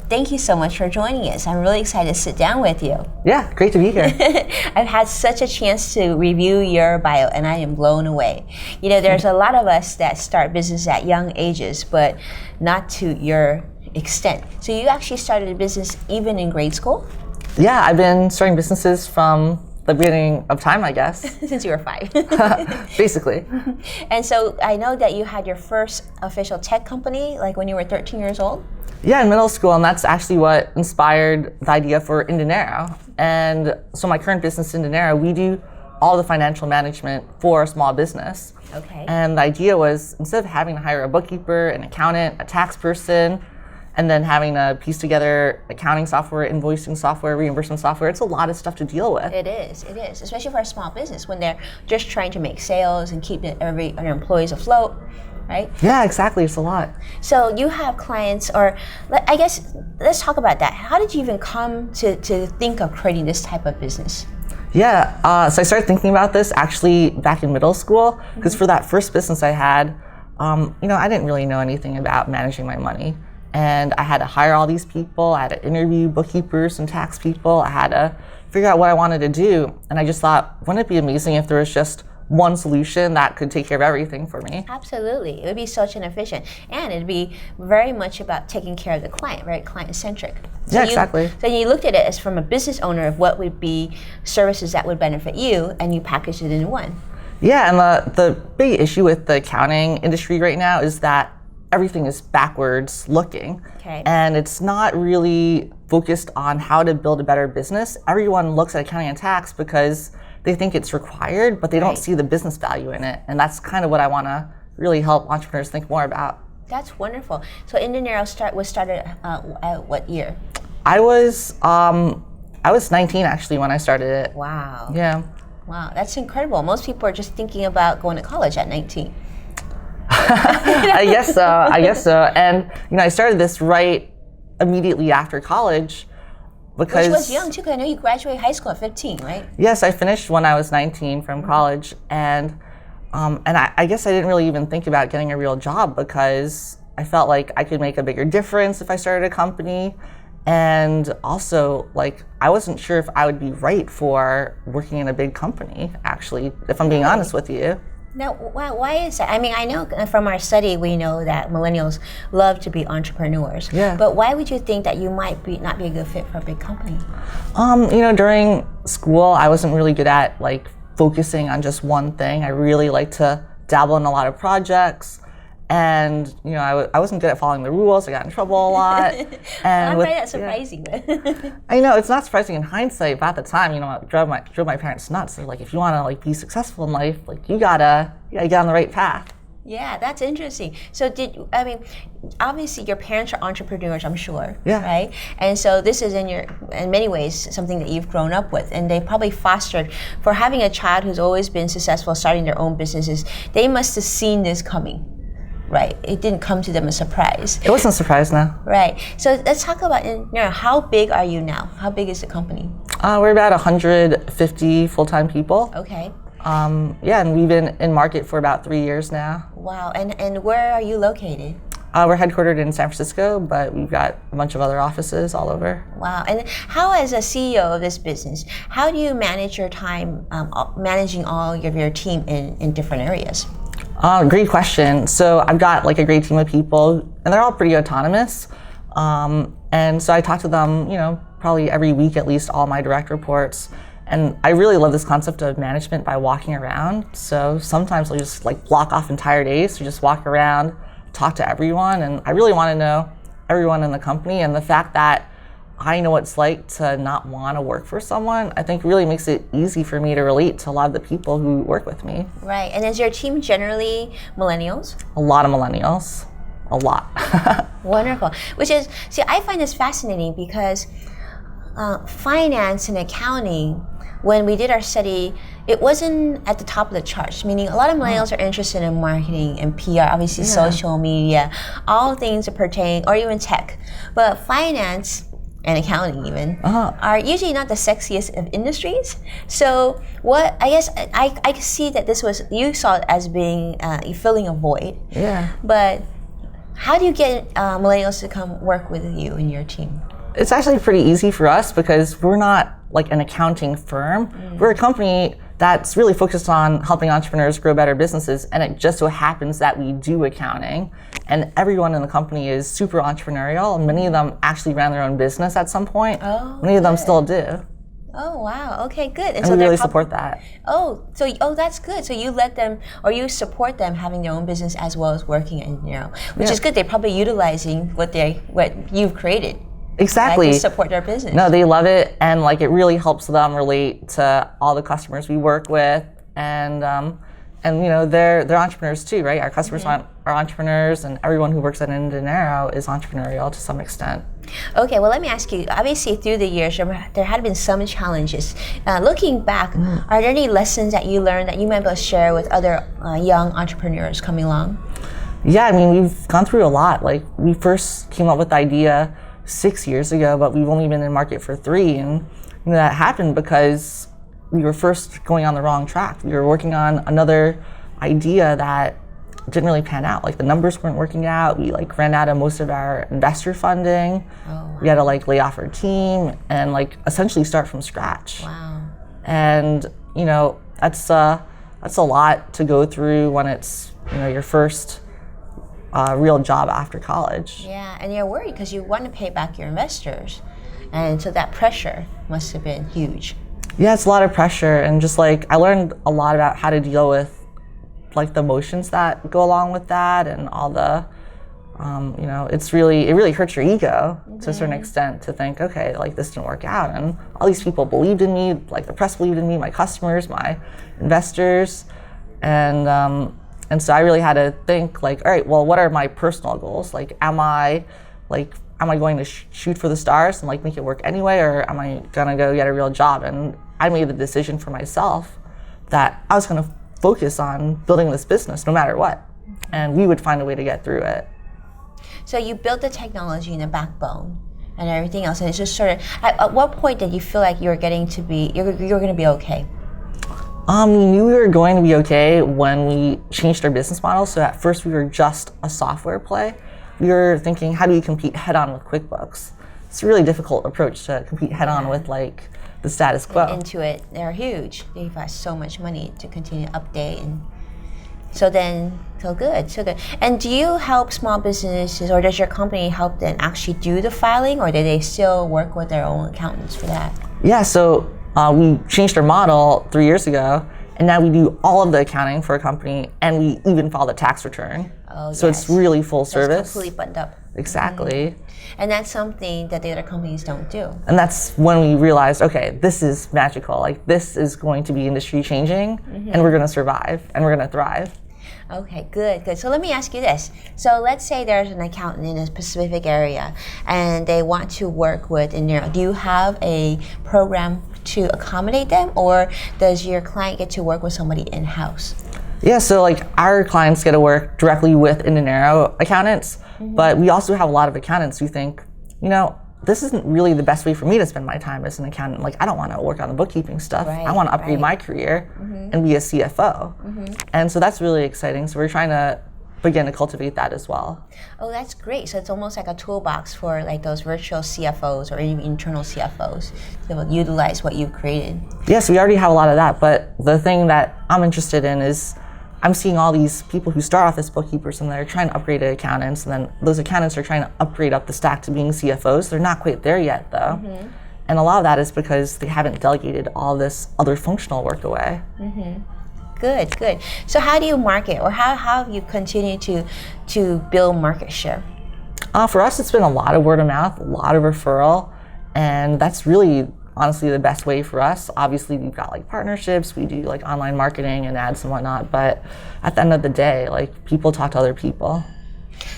thank you so much for joining us. I'm really excited to sit down with you. Yeah, great to be here. I've had such a chance to review your bio, and I am blown away. You know, there's a lot of us that start business at young ages, but not to your extent. So you actually started a business even in grade school? Yeah, I've been starting businesses from the beginning of time, I guess. Since you were 5. Basically. And so I know that you had your first official tech company, like when you were 13 years old? Yeah, in middle school, and that's actually what inspired the idea for inDinero. And so my current business, inDinero, we do all the financial management for a small business. Okay. And the idea was, instead of having to hire a bookkeeper, an accountant, a tax person, and then having to piece together accounting software, invoicing software, reimbursement software, it's a lot of stuff to deal with. It is, especially for a small business when they're just trying to make sales and keep their employees afloat, right? Yeah, exactly, it's a lot. So you have clients, or I guess, let's talk about that. How did you even come to think of creating this type of business? Yeah, so I started thinking about this actually back in middle school, because for that first business I had, I didn't really know anything about managing my money. And I had to hire all these people, I had to interview bookkeepers and tax people, I had to figure out what I wanted to do. And I just thought, wouldn't it be amazing if there was just one solution that could take care of everything for me? Absolutely, it would be such an efficient, and it'd be very much about taking care of the client, right? Client-centric. Yeah, exactly. So you looked at it as from a business owner of what would be services that would benefit you, and you packaged it in one. Yeah, and the big issue with the accounting industry right now is that everything is backwards looking. Okay. And it's not really focused on how to build a better business. Everyone looks at accounting and tax because they think it's required, but they don't see the business value in it. And that's kind of what I want to really help entrepreneurs think more about. That's wonderful. So inDinero was started at what year? I was 19 actually when I started it. Wow. Yeah. Wow, that's incredible. Most people are just thinking about going to college at 19. I guess so. And I started this right immediately after college because... Which was young too, because I know you graduated high school at 15, right? Yes, I finished when I was 19 from college, and I guess I didn't really even think about getting a real job because I felt like I could make a bigger difference if I started a company. And also, I wasn't sure if I would be right for working in a big company, actually, if I'm being honest with you. Now, why is that? I mean, I know from our study, we know that millennials love to be entrepreneurs. Yeah. But why would you think that you might not be a good fit for a big company? During school, I wasn't really good at focusing on just one thing. I really like to dabble in a lot of projects. And, I wasn't good at following the rules. I got in trouble a lot. And I find that surprising. Yeah. I know, it's not surprising in hindsight, but at the time, it drove my parents nuts. They're like, if you want to be successful in life, you gotta get on the right path. Yeah, that's interesting. So obviously your parents are entrepreneurs, I'm sure. Yeah. Right? And so this is in many ways, something that you've grown up with. And they probably fostered, for having a child who's always been successful starting their own businesses, they must have seen this coming. Right, it didn't come to them as a surprise. It wasn't a surprise, no. Right, so let's talk about how big are you now? How big is the company? We're about 150 full-time people. Okay. And we've been in market for about 3 years now. Wow, and where are you located? We're headquartered in San Francisco, but we've got a bunch of other offices all over. Wow, and how, as a CEO of this business, how do you manage your time managing all of your team in different areas? Great question. So I've got a great team of people, and they're all pretty autonomous. And so I talk to them, probably every week at least, all my direct reports. And I really love this concept of management by walking around. So sometimes I'll just block off entire days to just walk around, talk to everyone, and I really want to know everyone in the company. And the fact that I know what it's like to not want to work for someone, I think really makes it easy for me to relate to a lot of the people who work with me. Right, and is your team generally millennials? A lot of millennials, a lot. Wonderful, I find this fascinating because finance and accounting, when we did our study, it wasn't at the top of the charts, meaning a lot of millennials are interested in marketing and PR, obviously social media, all things that pertain, or even tech. But finance and accounling even, are usually not the sexiest of industries. So I see that you saw it as being, filling a void. Yeah. But How do you get millennials to come work with you and your team? It's actually pretty easy for us because we're not like an accounting firm. We're a company that's really focused on helping entrepreneurs grow better businesses, and it just so happens that we do accounting. And everyone in the company is super entrepreneurial, and many of them actually ran their own business at some point. Many of them still do. Oh, wow. Okay, good. And so we really support that. That's good. So you let them, or you support them having their own business as well as working at inDinero, which is good. They're probably utilizing what you've created. Exactly. To support their business. No, they love it, and like it really helps them relate to all the customers we work with, and you know they're entrepreneurs too, right? Our customers are entrepreneurs, and everyone who works at inDinero is entrepreneurial to some extent. Okay, well, let me ask you. Obviously, through the years, there had been some challenges. Looking back, are there any lessons that you learned that you might be able to share with other young entrepreneurs coming along? Yeah, I mean, we've gone through a lot. Like, we first came up with the idea 6 years ago, but we've only been in market for 3, and you know, that happened because we were first going on the wrong track. We were working on another idea that didn't really pan out. Like the numbers weren't working out. We like ran out of most of our investor funding. We had to like lay off our team and like essentially start from scratch. Wow. And you know, that's a lot to go through when it's, you know, your first real job after college. Yeah, and you're worried because you want to pay back your investors, and so that pressure must have been huge. Yeah, it's a lot of pressure, and just like I learned a lot about how to deal with like the emotions that go along with that, and all the you know, it really hurts your ego to a certain extent to think, okay, like this didn't work out, and all these people believed in me, like the press believed in me, my customers, my investors, and so I really had to think like, all right, well, what are my personal goals? Like, am I going to shoot for the stars and like make it work anyway, or am I gonna go get a real job? And I made the decision for myself that I was gonna focus on building this business no matter what, and we would find a way to get through it. So you built the technology and the backbone and everything else, and it's just sort of, at what point did you feel like you're going to be okay? We knew we were going to be okay when we changed our business model. So at first we were just a software play. We were thinking, how do you compete head on with QuickBooks? It's a really difficult approach to compete head on with like the status quo. Intuit, they're huge. They invest so much money to continue to update, and so good. And do you help small businesses, or does your company help them actually do the filing, or do they still work with their own accountants for that? Yeah, so we changed our model 3 years ago, and now we do all of the accounting for a company, and we even file the tax return. So it's really full service. It's completely buttoned up. Exactly. And that's something that the other companies don't do. And that's when we realized, okay, this is magical. Like, this is going to be industry changing, and we're going to survive, and we're going to thrive. Okay, good. So let me ask you this. So let's say there's an accountant in a specific area, and they want to work with inDinero. Do you have a program to accommodate them, or does your client get to work with somebody in-house? Yeah, so like our clients get to work directly with inDinero accountants, but we also have a lot of accountants who think, you know, this isn't really the best way for me to spend my time as an accountant. Like, I don't want to work on the bookkeeping stuff. I want to upgrade my career and be a CFO. And so that's really exciting. So we're trying to begin to cultivate that as well. Oh, that's great. So it's almost like a toolbox for like those virtual CFOs or even internal CFOs to utilize what you've created. Yes, we already have a lot of that. But the thing that I'm interested in is I'm seeing all these people who start off as bookkeepers and they're trying to upgrade to accountants, and then those accountants are trying to upgrade up the stack to being CFOs. They're not quite there yet, though. And a lot of that is because they haven't delegated all this other functional work away. Good. So how do you market, or how have you continued to build market share? For us, it's been a lot of word of mouth, a lot of referral, and that's really honestly the best way for us. Obviously, we've got like partnerships, we do like online marketing and ads and whatnot, but at the end of the day, like people talk to other people.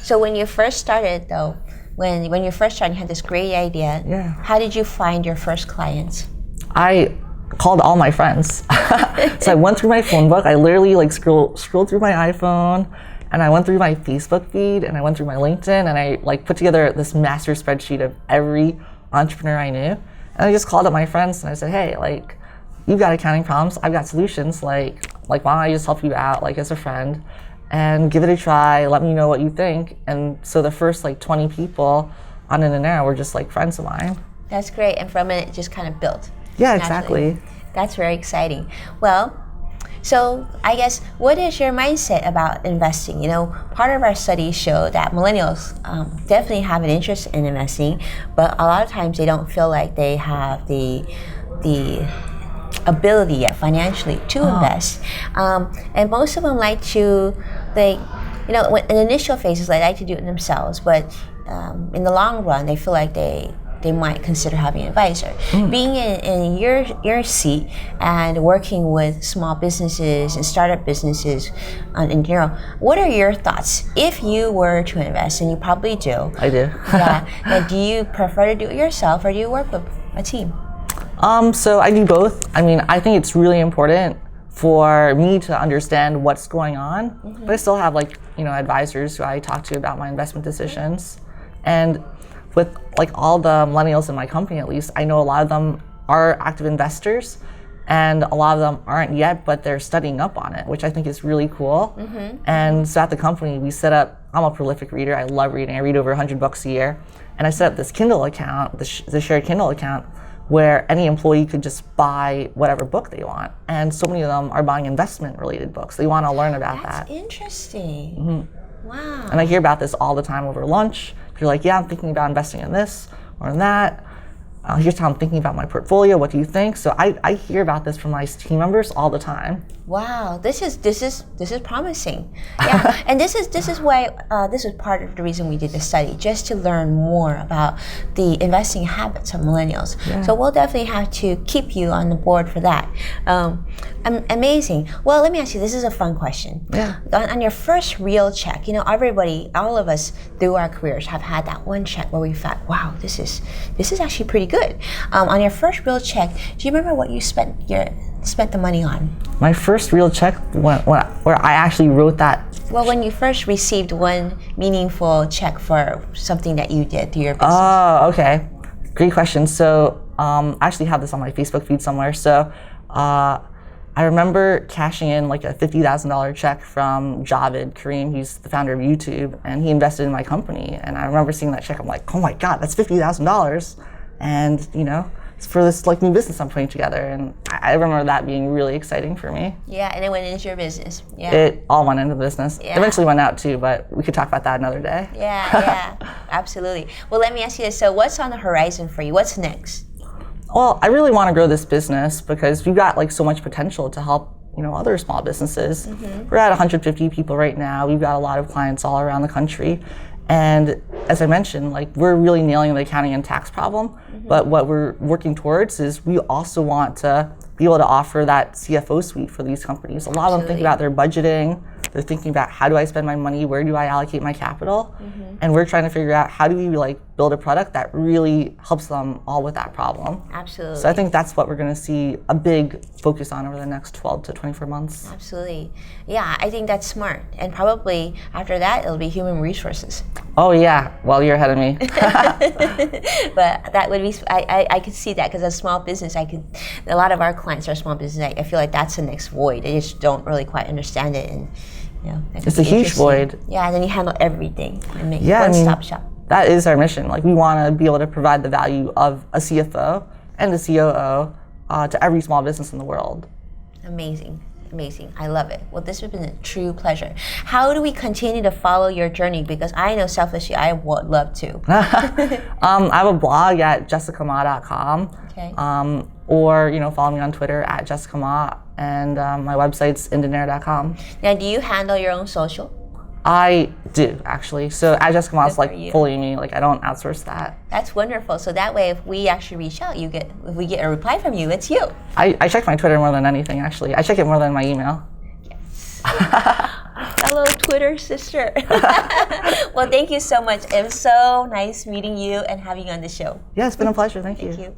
So when you first started though, when you first started, you had this great idea. How did you find your first clients? I called all my friends. So I went through my phone book, I literally like scrolled through my iPhone, and I went through my Facebook feed, and I went through my LinkedIn, and I like put together this master spreadsheet of every entrepreneur I knew. And I just called up my friends and I said, hey, like, you've got accounting problems, I've got solutions, like why don't I just help you out, like, as a friend? and give it a try. Let me know what you think. And so the first like 20 people on inDinero were just like friends of mine. That's great. And from it just kind of built. Yeah, naturally. exactly. That's very exciting. Well, so I guess, what is your mindset about investing? Part of our studies show that millennials definitely have an interest in investing, but a lot of times they don't feel like they have the ability yet financially to invest. And most of them like to, in the initial phases, they like to do it themselves, but in the long run, they feel like they might consider having an advisor. Being in your seat and working with small businesses and startup businesses on inDinero, what are your thoughts if you were to invest? And you probably do. I do. Yeah. Now, do you prefer to do it yourself, or do you work with a team? So I do both. I mean, I think it's really important for me to understand what's going on, but I still have advisors who I talk to about my investment decisions. And with all the millennials in my company, at least, I know a lot of them are active investors, and a lot of them aren't yet, but they're studying up on it, which I think is really cool. And so at the company, we set up, I'm a prolific reader, I love reading, I read over 100 books a year, and I set up this Kindle account, the shared Kindle account, where any employee could just buy whatever book they want. And so many of them are buying investment-related books. They want to learn about that. That's interesting. Wow. And I hear about this all the time over lunch. You're like, yeah, I'm thinking about investing in this or in that. Here's how I'm thinking about my portfolio. What do you think? So I hear about this from my team members all the time. Wow, this is promising. Yeah, and this is why this is part of the reason we did the study, just to learn more about the investing habits of millennials. Yeah. So we'll definitely have to keep you on the board for that. Amazing. Well, let me ask you. This is a fun question. Yeah. On your first real check, everybody, all of us through our careers have had that one check where we thought, wow, this is actually pretty good. On your first real check, do you remember what you spent the money on? My first real check, where I actually wrote that. Well, when you first received one meaningful check for something that you did through your business. Oh, okay. Great question. So I actually have this on my Facebook feed somewhere. So I remember cashing in a $50,000 check from Javed Karim. He's the founder of YouTube, and he invested in my company. And I remember seeing that check. I'm like, oh my God, that's $50,000. And it's for this new business I'm putting together, and I remember that being really exciting for me. Yeah, and it went into your business. Yeah. It all went into the business. Yeah. Eventually went out too, but we could talk about that another day. Yeah, absolutely. Well, let me ask you this. So what's on the horizon for you? What's next? Well, I really want to grow this business because we've got so much potential to help other small businesses. We're at 150 people right now. We've got a lot of clients all around the country. And as I mentioned, we're really nailing the accounting and tax problem, but what we're working towards is we also want to be able to offer that CFO suite for these companies. A lot of them think about their budgeting, they're thinking about how do I spend my money, where do I allocate my capital, and we're trying to figure out how do we build a product that really helps them all with that problem. Absolutely. So I think that's what we're going to see a big focus on over the next 12 to 24 months. Absolutely. Yeah, I think that's smart. And probably after that, it'll be human resources. Oh yeah, well, you're ahead of me. But that would be, I could see that because as a small business, a lot of our clients are small business. I feel like that's the next void. They just don't really quite understand it. And it's a huge void. Yeah, and then you handle everything and make one-stop shop. That is our mission. We want to be able to provide the value of a CFO and a COO to every small business in the world. Amazing. I love it. Well, this has been a true pleasure. How do we continue to follow your journey? Because I know selfishly I would love to. I have a blog at jessicama.com. Okay. Or follow me on Twitter at jessicama, and my website's inDinero.com. Now, do you handle your own social? I do, actually. So at Jessica Ma's fully me. I don't outsource that. That's wonderful. So that way, if we actually reach out, if we get a reply from you, it's you. I check my Twitter more than anything, actually. I check it more than my email. Yes. Hello, Twitter sister. Well, thank you so much. It was so nice meeting you and having you on the show. Yeah, it's been a pleasure. Thank you. Thank you.